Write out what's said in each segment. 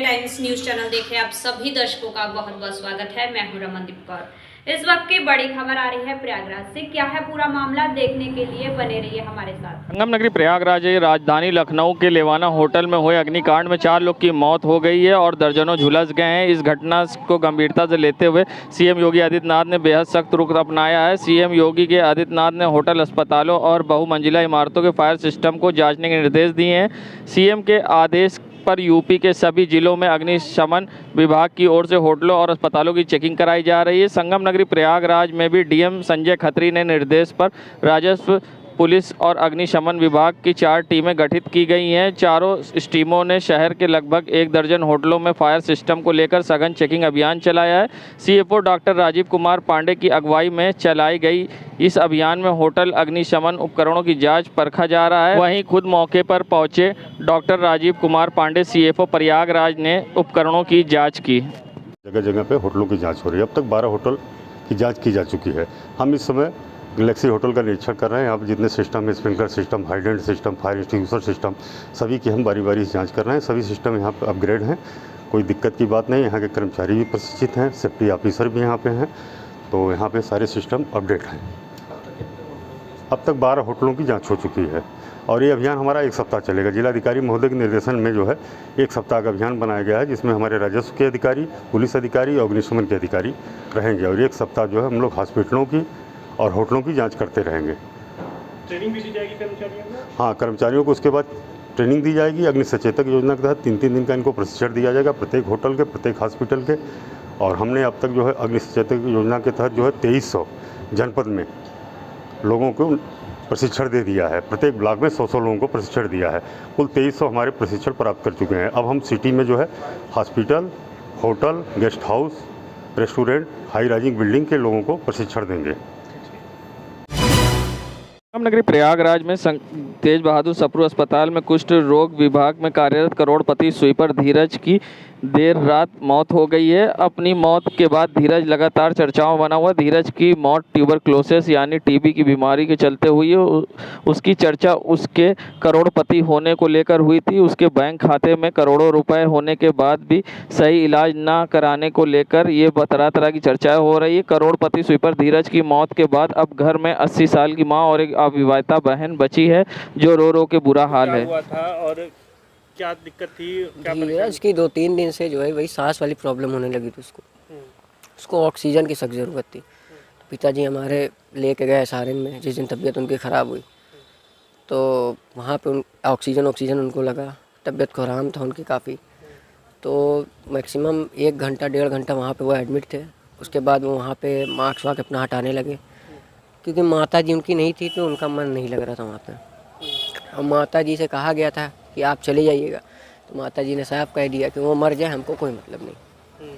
Times news channel देखे आप सभी दर्शकों का बहुत बहुत स्वागत है। मैं हूं रमनदीप कौर। इस वक्त की बड़ी खबर आ रही है प्रयागराज से। क्या है पूरा मामला, देखने के लिए बने रहिए हमारे साथ। संगम नगरी प्रयागराज राजधानी लखनऊ के लेवाना होटल में हुए अग्निकांड में 4 लोग की मौत हो गई है और दर्जनों झुलस गए हैं। इस घटना को गंभीरता से लेते हुए सीएम योगी आदित्यनाथ ने बेहद सख्त रुख अपनाया है। सीएम योगी के आदित्यनाथ ने होटल, अस्पतालों और बहुमंजिला इमारतों के फायर सिस्टम को जांचने के निर्देश दिए हैं। सीएम के आदेश पर यूपी के सभी जिलों में अग्निशमन विभाग की ओर से होटलों और अस्पतालों की चेकिंग कराई जा रही है। संगम नगरी प्रयागराज में भी डीएम संजय खत्री ने निर्देश पर राजस्व, पुलिस और अग्निशमन विभाग की 4 टीमें गठित की गई हैं। चारों टीमों ने शहर के लगभग 1 दर्जन होटलों में फायर सिस्टम को लेकर सघन चेकिंग अभियान चलाया है। सीएफओ डॉक्टर राजीव कुमार पांडे की अगुवाई में चलाई गई इस अभियान में होटल अग्निशमन उपकरणों की जांच परखा जा रहा है। वहीं खुद मौके पर पहुंचे डॉक्टर राजीव कुमार पांडे सीएफओ प्रयागराज ने उपकरणों की जाँच की। जगह जगह पे होटलों की जाँच हो रही है। अब तक 12 होटल की जाँच की जा चुकी है। हम इस समय गैलेक्सी होटल का निरीक्षण कर रहे हैं। यहाँ पर जितने सिस्टम है, sprinkler system, hydrant system, fire extinguisher system, सभी की हम बारी बारी से जांच कर रहे हैं। सभी सिस्टम यहाँ पर अपग्रेड हैं, कोई दिक्कत की बात नहीं। यहाँ के कर्मचारी भी प्रशिक्षित हैं, सेफ्टी ऑफिसर भी यहाँ पे हैं, तो यहाँ पे सारे सिस्टम अपडेट हैं। अब तक 12 होटलों की जाँच हो चुकी है और ये अभियान हमारा 1 सप्ताह चलेगा। जिलाधिकारी महोदय के निर्देशन में जो है 1 सप्ताह का अभियान बनाया गया है, जिसमें हमारे राजस्व के अधिकारी, पुलिस अधिकारी और अग्निशमन के अधिकारी रहेंगे और 1 सप्ताह जो है हम लोग हॉस्पिटलों की और होटलों की जांच करते रहेंगे। ट्रेनिंग भी दी जाएगी कर्मचारियों को? हाँ, कर्मचारियों को उसके बाद ट्रेनिंग दी जाएगी। अग्नि सचेतक योजना के तहत 3-3 दिन का इनको प्रशिक्षण दिया जाएगा प्रत्येक होटल के, प्रत्येक हॉस्पिटल के। और हमने अब तक जो है अग्नि सचेतक योजना के तहत जो है 2300 जनपद में लोगों को प्रशिक्षण दे दिया है। प्रत्येक ब्लॉक में 100-100 लोगों को प्रशिक्षण दिया है। कुल 2300 हमारे प्रशिक्षण प्राप्त कर चुके हैं। अब हम सिटी में जो है hospital, hotel, guest house, restaurant, high rising building के लोगों को प्रशिक्षण देंगे। संगम नगरी प्रयागराज में तेज बहादुर सप्रू अस्पताल में कुष्ठ रोग विभाग में कार्यरत करोड़पति स्वीपर धीरज की देर रात मौत हो गई है। अपनी मौत के बाद धीरज लगातार चर्चाओं बना हुआ। धीरज की मौत ट्यूबरक्लोसिस यानी टीबी की बीमारी के चलते हुई है। उसकी चर्चा उसके करोड़पति होने को लेकर हुई थी। उसके बैंक खाते में करोड़ों रुपए होने के बाद भी सही इलाज ना कराने को लेकर ये तरह तरह की चर्चाएं हो रही है। करोड़पति स्वीपर धीरज की मौत के बाद अब घर में 80 साल की माँ और एक अविवाहिता बहन बची है जो रो रो के बुरा हाल है। हुआ था और क्या दिक्कत थी? धीरज की 2-3 दिन से जो है वही सांस वाली प्रॉब्लम होने लगी थी उसको ऑक्सीजन की सख्त ज़रूरत थी। तो पिताजी हमारे लेके गए सारन में जिस दिन तबीयत उनकी ख़राब हुई, तो वहाँ पे ऑक्सीजन उनको लगा। तबीयत को आराम था उनकी काफ़ी, तो मैक्सिमम 1 घंटा 1.5 घंटा वहाँ पे वो एडमिट थे। उसके बाद वो वहाँ पे मास्क वाक अपना हटाने लगे, क्योंकि माता जी उनकी नहीं थी तो उनका मन नहीं लग रहा था वहाँ पे। और माता जी से कहा गया था कि आप चले जाइएगा, तो माता जी ने साफ कह दिया कि वो मर जाए, हमको कोई मतलब नहीं।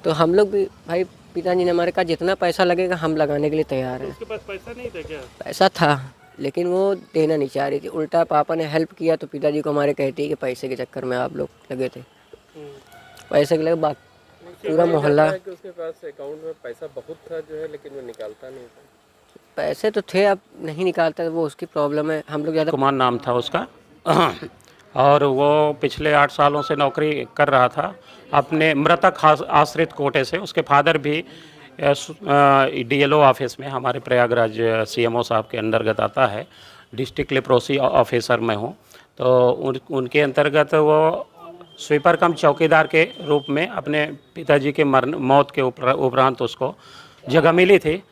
तो हम लोग भी भाई, पिताजी ने हमारे कहा जितना पैसा लगेगा हम लगाने के लिए तैयार हैं। उसके पास पैसा नहीं था क्या? पैसा था लेकिन वो देना नहीं चाह रही थी। उल्टा पापा ने हेल्प किया तो पिताजी को हमारे कहते हैं कि पैसे के चक्कर में आप लोग लगे थे। पैसे के लगे बात पूरा मोहल्ला। उसके पास अकाउंट में पैसा बहुत था जो है, लेकिन वो निकालता नहीं था। पैसे तो थे, अब नहीं निकालता, वो उसकी प्रॉब्लम है। हम लोग ज़्यादा कुमार नाम था उसका और वो पिछले 8 सालों से नौकरी कर रहा था अपने मृतक आश्रित कोटे से। उसके फादर भी डीएलओ ऑफिस में हमारे प्रयागराज सीएमओ साहब के अंतर्गत आता है। डिस्ट्रिक्ट लेप्रोसी ऑफिसर में हूँ, तो उनके अंतर्गत वो स्वीपर कम चौकीदार के रूप में अपने पिताजी के मौत के उपरांत उसको जगह मिली थी।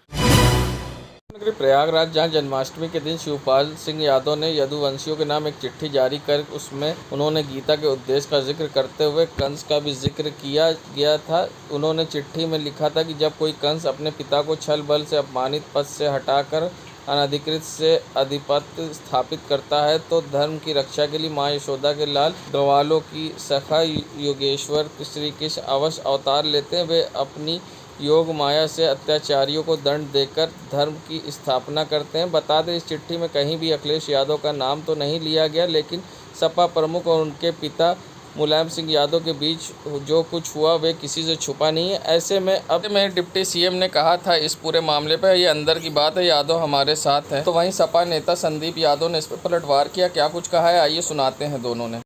प्रयागराज जहां जन्माष्टमी के दिन शिवपाल सिंह यादव ने यदुवंशियों के नाम एक चिट्ठी जारी कर उसमें उन्होंने गीता के उद्देश्य का जिक्र करते हुए कंस का भी जिक्र किया गया था। उन्होंने चिट्ठी में लिखा था कि जब कोई कंस अपने पिता को छल बल से अपमानित पद से हटाकर अनधिकृत से अधिपत्य स्थापित करता है, तो धर्म की रक्षा के लिए माँ यशोदा के लाल ग्वालों की सखा योगेश्वर श्री कृष्ण अवश्य अवतार लेते हैं। वे अपनी योग माया से अत्याचारियों को दंड देकर धर्म की स्थापना करते हैं। बता दें, इस चिट्ठी में कहीं भी अखिलेश यादव का नाम तो नहीं लिया गया, लेकिन सपा प्रमुख और उनके पिता मुलायम सिंह यादव के बीच जो कुछ हुआ वे किसी से छुपा नहीं है। ऐसे में अब में डिप्टी सीएम ने कहा था इस पूरे मामले पर, ये अंदर की बात है, यादव हमारे साथ है। तो वहीं सपा नेता संदीप यादव ने इस पर पलटवार किया। क्या कुछ कहा है, आइए सुनाते हैं दोनों ने।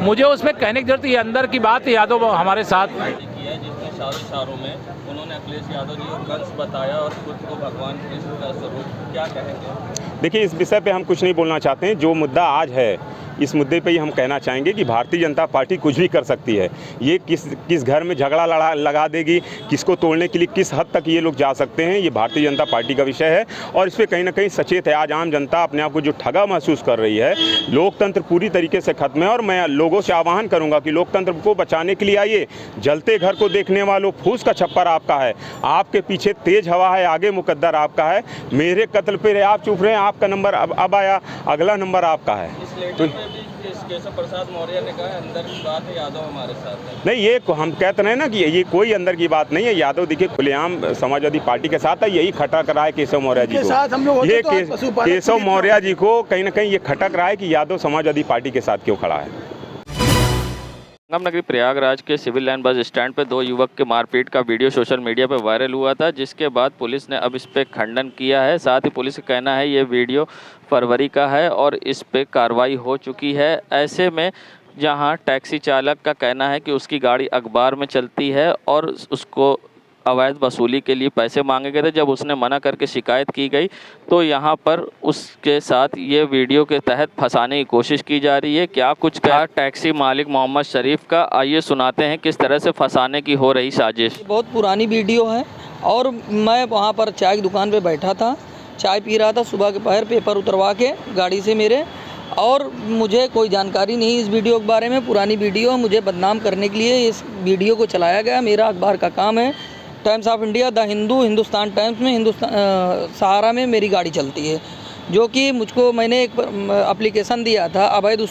मुझे उसमें कहने की जरूरत, ये अंदर की बात यादव हमारे साथ जिसमें इशारों में उन्होंने अखिलेश यादव जी को कंस बताया और खुद को भगवान कृष्ण का स्वरूप, क्या कहेंगे? देखिए, इस विषय पे हम कुछ नहीं बोलना चाहते हैं। जो मुद्दा आज है, इस मुद्दे पे ही हम कहना चाहेंगे कि भारतीय जनता पार्टी कुछ भी कर सकती है। ये किस घर में झगड़ा लगा देगी, किसको तोड़ने के लिए किस हद तक ये लोग जा सकते हैं, ये भारतीय जनता पार्टी का विषय है और इस पर कहीं ना कहीं सचेत है। आज आम जनता अपने आप को जो ठगा महसूस कर रही है, लोकतंत्र पूरी तरीके से खत्म है और मैं लोगों से आह्वान करूँगा कि लोकतंत्र को बचाने के लिए आइए। जलते घर को देखने वालों, फूस का छप्पर आपका है, आपके पीछे तेज हवा है, आगे मुकद्दर आपका है। मेरे कत्ल पे आप चुप रहे हैं, आपका नंबर अब आया, अगला नंबर आपका है। तो केशव प्रसाद मौर्य ने कहा अंदर की बात है, यादव हमारे साथ है। नहीं, ये हम कहते हैं ना कि ये कोई अंदर की बात नहीं है। यादव देखिए खुलेआम समाजवादी पार्टी के साथ है, यही खटक रहा है केशव मौर्य जी को। ये केशव मौर्य जी को कहीं ना कहीं ये खटक रहा है कि यादव समाजवादी पार्टी के साथ क्यों खड़ा है। संगम नगरी प्रयागराज के सिविल लाइन बस स्टैंड पर 2 युवक के मारपीट का वीडियो सोशल मीडिया पर वायरल हुआ था, जिसके बाद पुलिस ने अब इस पे खंडन किया है। साथ ही पुलिस का कहना है ये वीडियो फरवरी का है और इस पे कार्रवाई हो चुकी है। ऐसे में जहां टैक्सी चालक का कहना है कि उसकी गाड़ी अखबार में चलती है और उसको अवैध वसूली के लिए पैसे मांगे गए थे, जब उसने मना करके शिकायत की गई तो यहाँ पर उसके साथ ये वीडियो के तहत फंसाने की कोशिश की जा रही है। क्या कुछ कहा टैक्सी मालिक मोहम्मद शरीफ का, आइए सुनाते हैं किस तरह से फंसाने की हो रही साजिश। बहुत पुरानी वीडियो है और मैं वहाँ पर चाय की दुकान पे बैठा था, चाय पी रहा था, सुबह के पहर पेपर उतरवा के गाड़ी से मेरे, और मुझे कोई जानकारी नहीं इस वीडियो के बारे में। पुरानी वीडियो, मुझे बदनाम करने के लिए इस वीडियो को चलाया गया। मेरा अखबार का काम है, times of India, the Hindu, Hindustan times में, सहारा में मेरी गाड़ी चलती है, जो कि मुझको मैंने एक एप्लीकेशन दिया था अवैध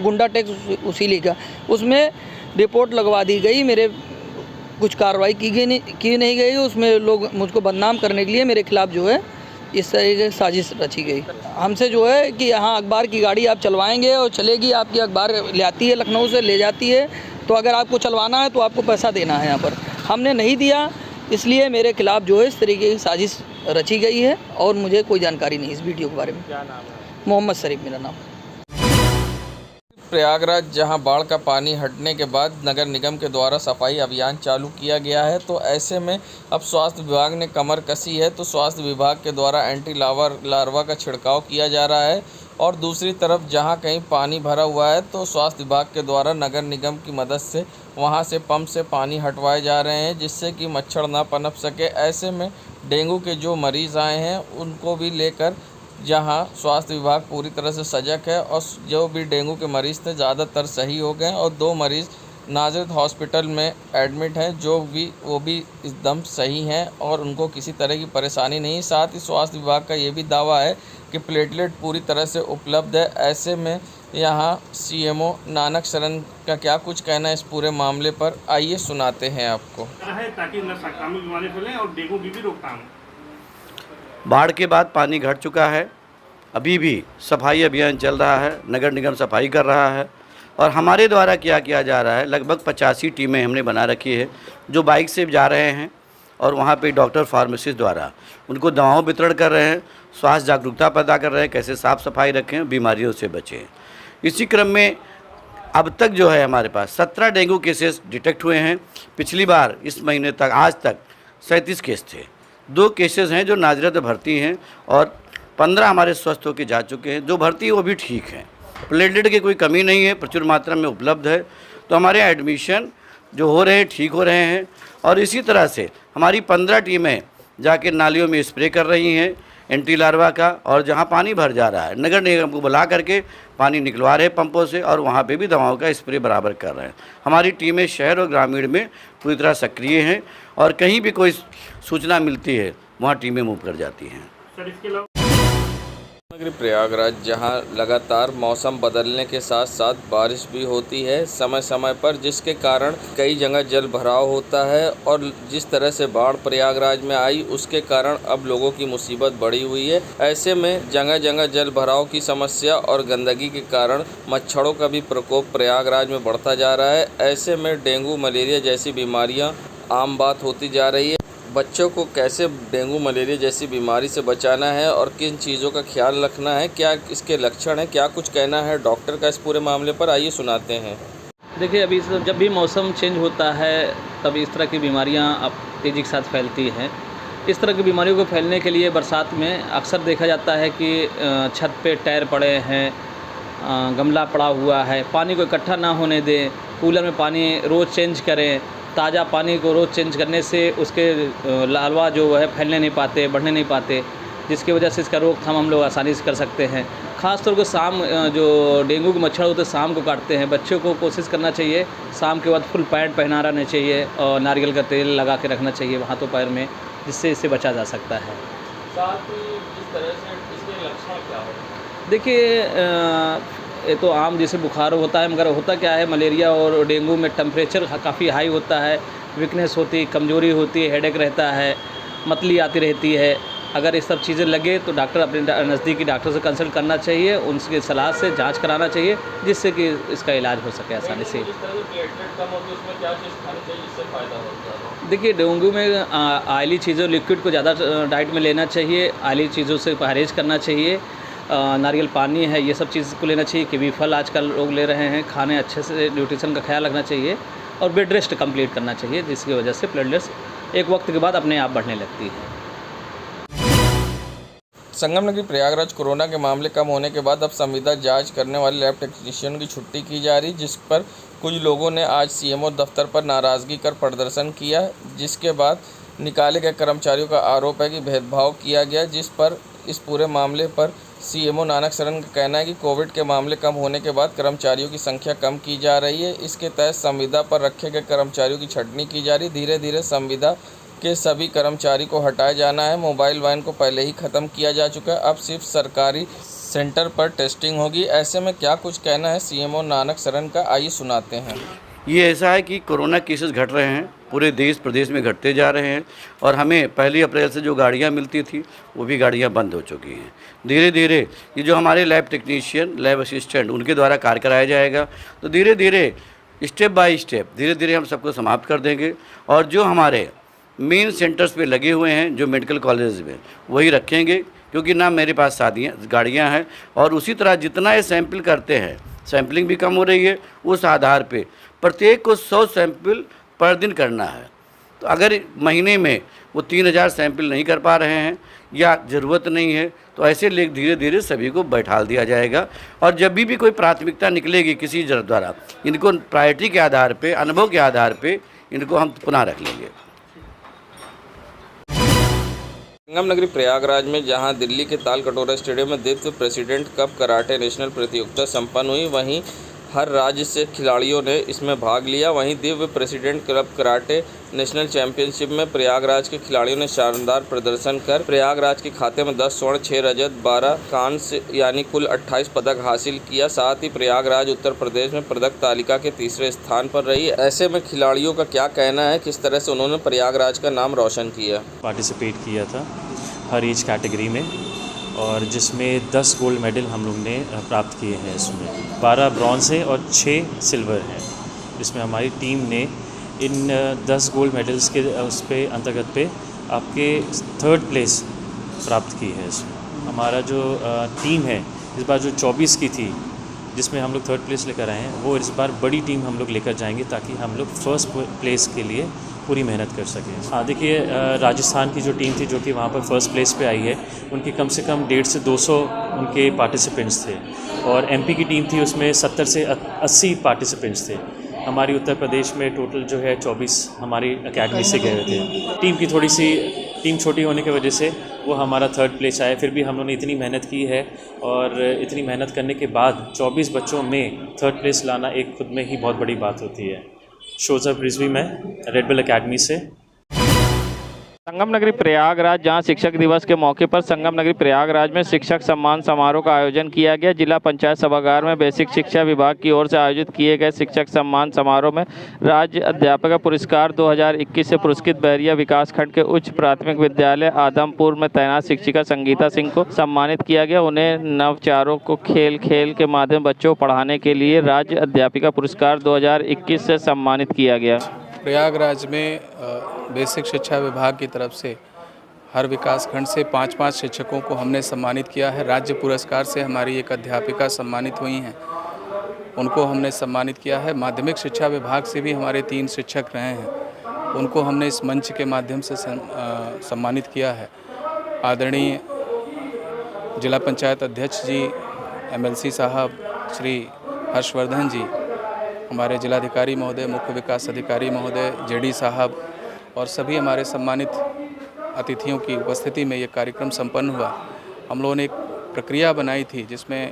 गुंडा टैक्स वसूली का, उसमें रिपोर्ट लगवा दी गई, मेरे कुछ कार्रवाई की नहीं गई। उसमें लोग मुझको बदनाम करने के लिए मेरे खिलाफ़ जो है इस तरीके से साजिश रची गई। हमसे जो है कि यहाँ अखबार की गाड़ी आप चलवाएंगे और चलेगी, आपकी अखबार ले आती है, लखनऊ से ले जाती है, तो अगर आपको चलवाना है तो आपको पैसा देना है। यहाँ पर हमने नहीं दिया, इसलिए मेरे खिलाफ़ जो है इस तरीके की साजिश रची गई है और मुझे कोई जानकारी नहीं इस वीडियो के बारे में। क्या नाम है? मोहम्मद शरीफ मेरा नाम। प्रयागराज जहां बाढ़ का पानी हटने के बाद नगर निगम के द्वारा सफाई अभियान चालू किया गया है, तो ऐसे में अब स्वास्थ्य विभाग ने कमर कसी है, तो स्वास्थ्य विभाग के द्वारा एंटी लार्वा का छिड़काव किया जा रहा है। और दूसरी तरफ जहां कहीं पानी भरा हुआ है तो स्वास्थ्य विभाग के द्वारा नगर निगम की मदद से वहां से पंप से पानी हटवाए जा रहे हैं, जिससे कि मच्छर ना पनप सके। ऐसे में डेंगू के जो मरीज़ आए हैं उनको भी लेकर जहां स्वास्थ्य विभाग पूरी तरह से सजग है और जो भी डेंगू के मरीज़ थे ज़्यादातर सही हो गए और 2 मरीज़ नाज़िर हॉस्पिटल में एडमिट हैं, वो भी एकदम सही हैं और उनको किसी तरह की परेशानी नहीं। साथ ही स्वास्थ्य विभाग का ये भी दावा है कि प्लेटलेट पूरी तरह से उपलब्ध है। ऐसे में यहाँ सीएमओ नानक शरण का क्या कुछ कहना है इस पूरे मामले पर, आइए सुनाते हैं आपको। ताकि न संक्रामक बीमारी फैले और डेंगू की भी रोकथाम। बाढ़ के बाद पानी घट चुका है, अभी भी सफाई अभियान चल रहा है, नगर निगम सफाई कर रहा है और हमारे द्वारा क्या किया जा रहा है, लगभग 85 टीमें हमने बना रखी है जो बाइक से जा रहे हैं और वहाँ पे डॉक्टर फार्मासिस्ट द्वारा उनको दवाओं वितरण कर रहे हैं, स्वास्थ्य जागरूकता पैदा कर रहे हैं, कैसे साफ़ सफाई रखें, बीमारियों से बचें। इसी क्रम में अब तक जो है हमारे पास 17 डेंगू केसेस डिटेक्ट हुए हैं। पिछली बार इस महीने तक आज तक 37 केस थे। 2 केसेस हैं जो नाज़िरत भर्ती हैं और 15 हमारे स्वस्थ होकर जा चुके हैं। जो भर्ती वो भी ठीक हैं, प्लेटलेट की कोई कमी नहीं है, प्रचुर मात्रा में उपलब्ध है। तो हमारे एडमिशन जो हो रहे हैं ठीक हो रहे हैं और इसी तरह से हमारी 15 टीमें जाके नालियों में स्प्रे कर रही हैं एंटी लार्वा का, और जहां पानी भर जा रहा है नगर निगम को बुला करके पानी निकलवा रहे हैं पंपों से और वहां पे भी दवाओं का स्प्रे बराबर कर रहे हैं। हमारी टीमें शहर और ग्रामीण में पूरी तरह सक्रिय हैं और कहीं भी कोई सूचना मिलती है वहाँ टीमें मूव कर जाती हैं। नगरी प्रयागराज जहां लगातार मौसम बदलने के साथ साथ बारिश भी होती है समय समय पर, जिसके कारण कई जगह जल भराव होता है और जिस तरह से बाढ़ प्रयागराज में आई उसके कारण अब लोगों की मुसीबत बढ़ी हुई है। ऐसे में जगह जगह जल भराव की समस्या और गंदगी के कारण मच्छरों का भी प्रकोप प्रयागराज में बढ़ता जा रहा है। ऐसे में डेंगू मलेरिया जैसी बीमारियाँ आम बात होती जा रही है। बच्चों को कैसे डेंगू मलेरिया जैसी बीमारी से बचाना है और किन चीज़ों का ख्याल रखना है, क्या इसके लक्षण हैं, क्या कुछ कहना है डॉक्टर का इस पूरे मामले पर, आइए सुनाते हैं। देखिए, अभी जब भी मौसम चेंज होता है तब इस तरह की बीमारियां अब तेज़ी के साथ फैलती हैं। इस तरह की बीमारियों को फैलने के लिए बरसात में अक्सर देखा जाता है कि छत पे टायर पड़े हैं, गमला पड़ा हुआ है, पानी को इकट्ठा ना होने दें, कूलर में पानी रोज़ चेंज करें। ताज़ा पानी को रोज़ चेंज करने से उसके लार्वा जो है फैलने नहीं पाते, बढ़ने नहीं पाते, जिसकी वजह से इसका रोकथाम हम लोग आसानी से कर सकते हैं। ख़ासतौर पर शाम जो डेंगू के मच्छर होते हैं शाम को काटते हैं, बच्चों को कोशिश करना चाहिए शाम के बाद फुल पैंट पहना रहना चाहिए और नारियल का तेल लगा के रखना चाहिए हाथों पैर में, जिससे इससे बचा जा सकता है। साथ ही इस तरह से इसके लक्षण क्या हो? देखिए, ये तो आम जैसे बुखार होता है, मगर होता क्या है मलेरिया और डेंगू में टेम्परेचर काफ़ी हाई होता है, वीकनेस होती है, कमज़ोरी होती है, हेडेक रहता है, मतली आती रहती है। अगर ये सब चीज़ें लगे तो डॉक्टर अपने नज़दीकी डॉक्टर से कंसल्ट करना चाहिए, उनकी सलाह से जांच कराना चाहिए, जिससे कि इसका इलाज हो सके आसानी से। देखिए, डेंगू में ऑयली चीज़ों लिक्विड को ज़्यादा डाइट में लेना चाहिए, ऑयली चीज़ों से परहेज करना चाहिए। नारियल पानी है, ये सब चीज़ को लेना चाहिए। कीवी फल आजकल लोग ले रहे हैं, खाने अच्छे से न्यूट्रिशन का ख्याल रखना चाहिए और बेड रेस्ट कंप्लीट करना चाहिए, जिसकी वजह से प्लेटलेट्स एक वक्त के बाद अपने आप बढ़ने लगती है। संगम नगरी प्रयागराज कोरोना के मामले कम होने के बाद अब संविदा जांच करने वाले लैब टेक्नीशियन की छुट्टी की जा रही, जिस पर कुछ लोगों ने आज सीएमओ दफ्तर पर नाराज़गी कर प्रदर्शन किया, जिसके बाद निकाले गए कर्मचारियों का आरोप है कि भेदभाव किया गया, जिस पर इस पूरे मामले पर सीएमओ नानक शरण का कहना है कि कोविड के मामले कम होने के बाद कर्मचारियों की संख्या कम की जा रही है। इसके तहत संविदा पर रखे गए कर्मचारियों की छंटनी की जा रही। धीरे धीरे संविदा के सभी कर्मचारी को हटाया जाना है। मोबाइल वैन को पहले ही ख़त्म किया जा चुका है, अब सिर्फ सरकारी सेंटर पर टेस्टिंग होगी। ऐसे में क्या कुछ कहना है सीएमओ नानक शरण का, आइए सुनाते हैं। ये ऐसा है कि कोरोना केसेस घट रहे हैं, पूरे देश प्रदेश में घटते जा रहे हैं और हमें 1 अप्रैल से जो गाड़ियां मिलती थी वो भी गाड़ियां बंद हो चुकी हैं। धीरे धीरे ये जो हमारे लैब टेक्नीशियन, लैब असिस्टेंट, उनके द्वारा कार्य कराया जाएगा, तो धीरे धीरे स्टेप बाय स्टेप धीरे धीरे हम सबको समाप्त कर देंगे और जो हमारे मेन सेंटर्स पे लगे हुए हैं, जो मेडिकल कॉलेज में, वही रखेंगे, क्योंकि ना मेरे पास गाड़ियाँ हैं और उसी तरह जितना ये सैंपल करते हैं, सैंपलिंग भी कम हो रही है, उस आधार पे प्रत्येक को 100 सैंपल पर दिन करना है। तो अगर महीने में वो 3000 सैंपल नहीं कर पा रहे हैं या ज़रूरत नहीं है, तो ऐसे लेकर धीरे धीरे सभी को बैठाल दिया जाएगा और जब भी कोई प्राथमिकता निकलेगी किसी द्वारा, इनको प्रायोरिटी के आधार पे, अनुभव के आधार पे इनको हम पुनः रख लेंगे। संगम नगरी प्रयागराज में जहां दिल्ली के ताल कटोरा स्टेडियम में Divya president cup karate national प्रतियोगिता संपन्न हुई, वहीं हर राज्य से खिलाड़ियों ने इसमें भाग लिया। वहीं Divya president cup karate national championship में प्रयागराज के खिलाड़ियों ने शानदार प्रदर्शन कर प्रयागराज के खाते में 10 स्वर्ण, 6 रजत, 12 कांस्य यानी कुल 28 पदक हासिल किया। साथ ही प्रयागराज उत्तर प्रदेश में पदक तालिका के तीसरे स्थान पर रही। ऐसे में खिलाड़ियों का क्या कहना है, किस तरह से उन्होंने प्रयागराज का नाम रोशन किया? पार्टिसिपेट किया था हर एज कैटेगरी में और जिसमें 10 गोल्ड मेडल हम लोग ने प्राप्त किए हैं। इसमें 12 ब्रॉन्ज है और 6 सिल्वर हैं, जिसमें हमारी टीम ने इन 10 गोल्ड मेडल्स के उस पे अंतर्गत पे आपके 3rd प्लेस प्राप्त की है। इसमें हमारा जो टीम है इस बार जो 24 की थी, जिसमें हम लोग 3rd प्लेस लेकर आए हैं, वो इस बार बड़ी टीम हम लोग लेकर जाएंगे ताकि हम लोग 1st प्लेस के लिए पूरी मेहनत कर सकें। हाँ, देखिए, राजस्थान की जो टीम थी जो कि वहाँ पर 1st प्लेस पे आई है, उनके कम से कम 150 से 200 उनके पार्टिसिपेंट्स थे और एमपी की टीम थी उसमें 70 से 80 पार्टिसिपेंट्स थे। हमारी उत्तर प्रदेश में टोटल जो है 24 हमारी एकेडमी से गए थे। टीम की थोड़ी सी टीम छोटी होने की वजह से वो हमारा 3rd प्लेस आया। फिर भी हम लोगों ने इतनी मेहनत की है और इतनी मेहनत करने के बाद 24 बच्चों में 3rd प्लेस लाना एक खुद में ही बहुत बड़ी बात होती है। शोजब रिजवी में रेड बुल एकेडमी से। संगम नगरी प्रयागराज, जहां शिक्षक दिवस के मौके पर संगम नगरी प्रयागराज में शिक्षक सम्मान समारोह का आयोजन किया गया। जिला पंचायत सभागार में बेसिक शिक्षा विभाग की ओर से आयोजित किए गए शिक्षक सम्मान समारोह में राज्य अध्यापक पुरस्कार 2021 से पुरस्कृत बहरिया विकासखंड के उच्च प्राथमिक विद्यालय आदमपुर में तैनात शिक्षिका संगीता सिंह को सम्मानित किया गया। उन्हें नवचारों को खेल के माध्यम बच्चों को पढ़ाने के लिए राज्य अध्यापिका पुरस्कार 2021 से सम्मानित किया गया। प्रयागराज में बेसिक शिक्षा विभाग की तरफ से हर विकासखंड से 5-5 शिक्षकों को हमने सम्मानित किया है। राज्य पुरस्कार से हमारी एक अध्यापिका सम्मानित हुई हैं, उनको हमने सम्मानित किया है। माध्यमिक शिक्षा विभाग से भी हमारे 3 शिक्षक रहे हैं, उनको हमने इस मंच के माध्यम से सम्मानित किया है। आदरणीय जिला पंचायत अध्यक्ष जी, MLC साहब श्री हर्षवर्धन जी, हमारे जिलाधिकारी महोदय, मुख्य विकास अधिकारी महोदय, JD साहब और सभी हमारे सम्मानित अतिथियों की उपस्थिति में ये कार्यक्रम संपन्न हुआ। हम लोगों ने एक प्रक्रिया बनाई थी जिसमें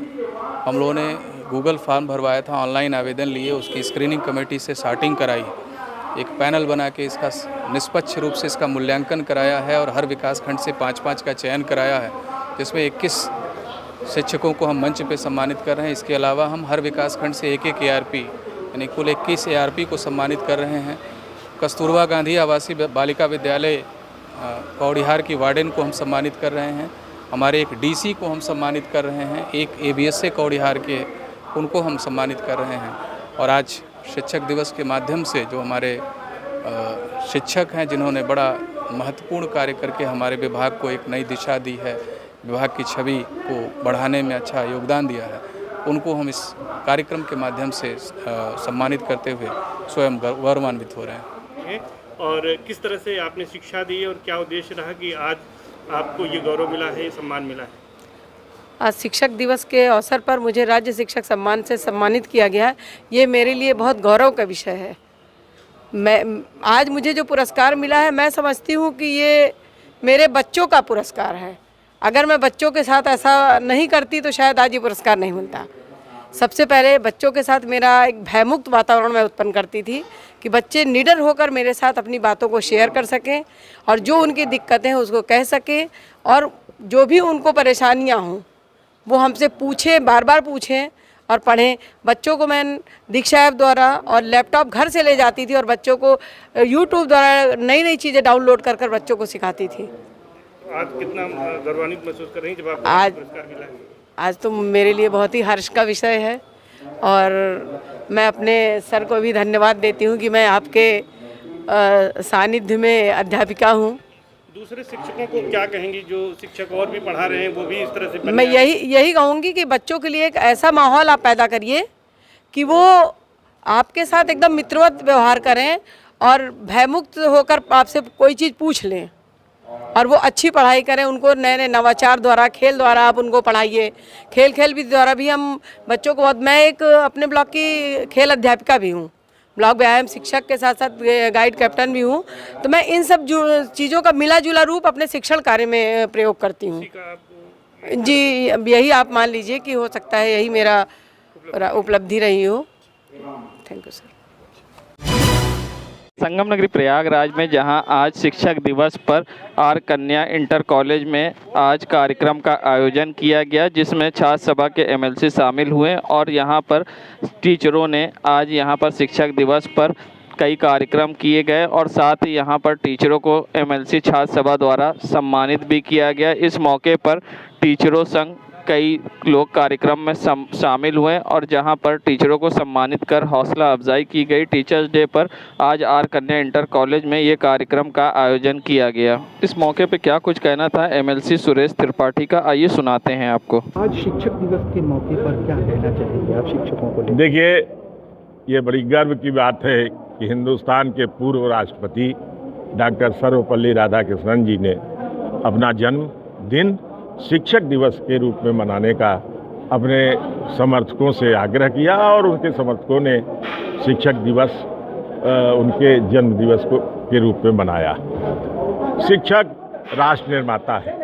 हम लोगों ने गूगल फॉर्म भरवाया था, ऑनलाइन आवेदन लिए, उसकी स्क्रीनिंग कमेटी से सॉर्टिंग कराई, एक पैनल बना के इसका निष्पक्ष रूप से इसका मूल्यांकन कराया है और हर विकासखंड से 5-5 का चयन कराया है, जिसमें 21 शिक्षकों को हम मंच पे सम्मानित कर रहे हैं। इसके अलावा हम हर विकासखंड से एक ARP यानी कुल 21 ARP को सम्मानित कर रहे हैं। कस्तूरबा गांधी आवासीय बालिका विद्यालय कौड़िहार की वार्डन को हम सम्मानित कर रहे हैं। हमारे एक DC को हम सम्मानित कर रहे हैं, एक ABSA कौड़िहार के, उनको हम सम्मानित कर रहे हैं। और आज शिक्षक दिवस के माध्यम से जो हमारे शिक्षक हैं, जिन्होंने बड़ा महत्वपूर्ण कार्य करके हमारे विभाग को एक नई दिशा दी है, विभाग की छवि को बढ़ाने में अच्छा योगदान दिया है, उनको हम इस कार्यक्रम के माध्यम से सम्मानित करते हुए स्वयं गौरवान्वित हो रहे हैं। और किस तरह से आपने शिक्षा दी और क्या उद्देश्य रहा कि आज आपको ये गौरव मिला है, ये सम्मान मिला है? आज शिक्षक दिवस के अवसर पर मुझे राज्य शिक्षक सम्मान से सम्मानित किया गया है। ये मेरे लिए बहुत गौरव का विषय है। आज मुझे जो पुरस्कार मिला है, मैं समझती हूँ कि ये मेरे बच्चों का पुरस्कार है। अगर मैं बच्चों के साथ ऐसा नहीं करती तो शायद आज ये पुरस्कार नहीं मिलता। सबसे पहले बच्चों के साथ मेरा एक भयमुक्त वातावरण मैं उत्पन्न करती थी कि बच्चे निडर होकर मेरे साथ अपनी बातों को शेयर कर सकें और जो उनकी दिक्कतें हैं उसको कह सकें, और जो भी उनको परेशानियां हों वो हमसे पूछें, बार बार पूछें और पढ़ें। बच्चों को मैं दीक्षा ऐप द्वारा और लैपटॉप घर से ले जाती थी और बच्चों को YouTube द्वारा नई नई चीज़ें डाउनलोड कर कर बच्चों को सिखाती थी। आज कितना गौरवान्वित महसूस कर रही हैं जब आपको पुरस्कार मिला है? आज तो मेरे लिए बहुत ही हर्ष का विषय है और मैं अपने सर को भी धन्यवाद देती हूँ कि मैं आपके सानिध्य में अध्यापिका हूँ। दूसरे शिक्षकों को क्या कहेंगी जो शिक्षक और भी पढ़ा रहे हैं, वो भी इस तरह से? मैं यही कहूँगी कि बच्चों के लिए एक ऐसा माहौल आप पैदा करिए कि वो आपके साथ एकदम मित्रवत व्यवहार करें और भयमुक्त होकर आपसे कोई चीज़ पूछ लें और वो अच्छी पढ़ाई करें। उनको नए नए नवाचार द्वारा, खेल द्वारा आप उनको पढ़ाइए। खेल भी द्वारा भी हम बच्चों को मैं एक अपने ब्लॉक की खेल अध्यापिका भी हूँ, ब्लॉक व्यायाम शिक्षक के साथ साथ गाइड कैप्टन भी हूँ, तो मैं इन सब चीज़ों का मिला जुला रूप अपने शिक्षण कार्य में प्रयोग करती हूँ। जी, यही आप मान लीजिए कि हो सकता है यही मेरा उपलब्धि रही हो। Thank you sir. संगम नगरी प्रयागराज में जहां आज शिक्षक दिवस पर आर कन्या इंटर कॉलेज में आज कार्यक्रम का आयोजन किया गया, जिसमें छात्र सभा के MLC शामिल हुए और यहां पर टीचरों ने आज यहां पर शिक्षक दिवस पर कई कार्यक्रम किए गए और साथ ही यहां पर टीचरों को MLC छात्र सभा द्वारा सम्मानित भी किया गया। इस मौके पर टीचरों संग कई लोग कार्यक्रम में शामिल हुए और जहां पर टीचरों को सम्मानित कर हौसला अफजाई की गई। टीचर्स डे पर आज आर कन्या इंटर कॉलेज में ये कार्यक्रम का आयोजन किया गया। इस मौके पे क्या कुछ कहना था MLC सुरेश त्रिपाठी का, आइए सुनाते हैं आपको। आज शिक्षक दिवस के मौके पर क्या कहना चाहेंगे आप शिक्षकों को? देखिए, ये बड़ी गर्व की बात है कि हिंदुस्तान के पूर्व राष्ट्रपति डॉक्टर सर्वपल्ली राधाकृष्णन जी ने अपना जन्मदिन शिक्षक दिवस के रूप में मनाने का अपने समर्थकों से आग्रह किया और उनके समर्थकों ने शिक्षक दिवस उनके जन्म दिवस के रूप में मनाया। शिक्षक राष्ट्र निर्माता है।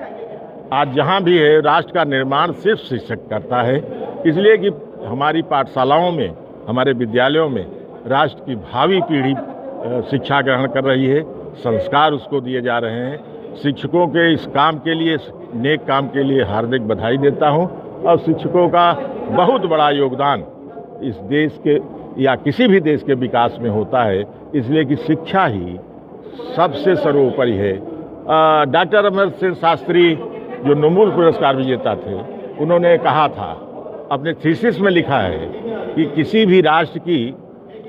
आज जहाँ भी है, राष्ट्र का निर्माण सिर्फ शिक्षक करता है, इसलिए कि हमारी पाठशालाओं में, हमारे विद्यालयों में राष्ट्र की भावी पीढ़ी शिक्षा ग्रहण कर रही है, संस्कार उसको दिए जा रहे हैं। शिक्षकों के इस काम के लिए, नेक काम के लिए हार्दिक बधाई देता हूं और शिक्षकों का बहुत बड़ा योगदान इस देश के या किसी भी देश के विकास में होता है, इसलिए कि शिक्षा ही सबसे सर्वोपरि है। डॉक्टर अमर सिंह शास्त्री जो नोबेल पुरस्कार विजेता थे, उन्होंने कहा था, अपने थीसिस में लिखा है कि किसी भी राष्ट्र की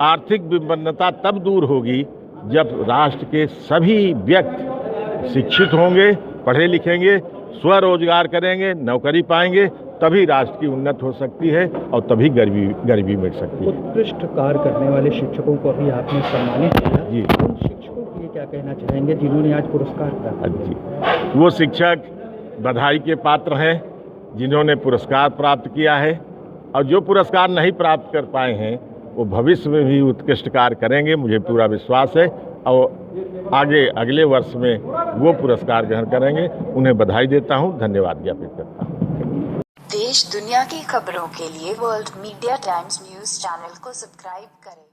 आर्थिक विपन्नता तब दूर होगी जब राष्ट्र के सभी व्यक्ति शिक्षित होंगे, पढ़े लिखेंगे, स्वरोजगार करेंगे, नौकरी पाएंगे, तभी राष्ट्र की उन्नति हो सकती है और तभी गरीबी मिट सकती है। उत्कृष्ट कार्य करने वाले शिक्षकों को अभी आपने सम्मानित किया, जी। उन शिक्षकों के लिए क्या कहना चाहेंगे जिन्होंने आज पुरस्कार प्राप्त किया? जी, वो शिक्षक बधाई के पात्र हैं जिन्होंने पुरस्कार प्राप्त किया है, और जो पुरस्कार नहीं प्राप्त कर पाए हैं वो भविष्य में भी उत्कृष्ट कार्य करेंगे, मुझे पूरा विश्वास है। और आगे अगले वर्ष में वो पुरस्कार ग्रहण करेंगे। उन्हें बधाई देता हूँ, धन्यवाद ज्ञापित करता हूँ। देश दुनिया की खबरों के लिए world media times news channel को सब्सक्राइब करें।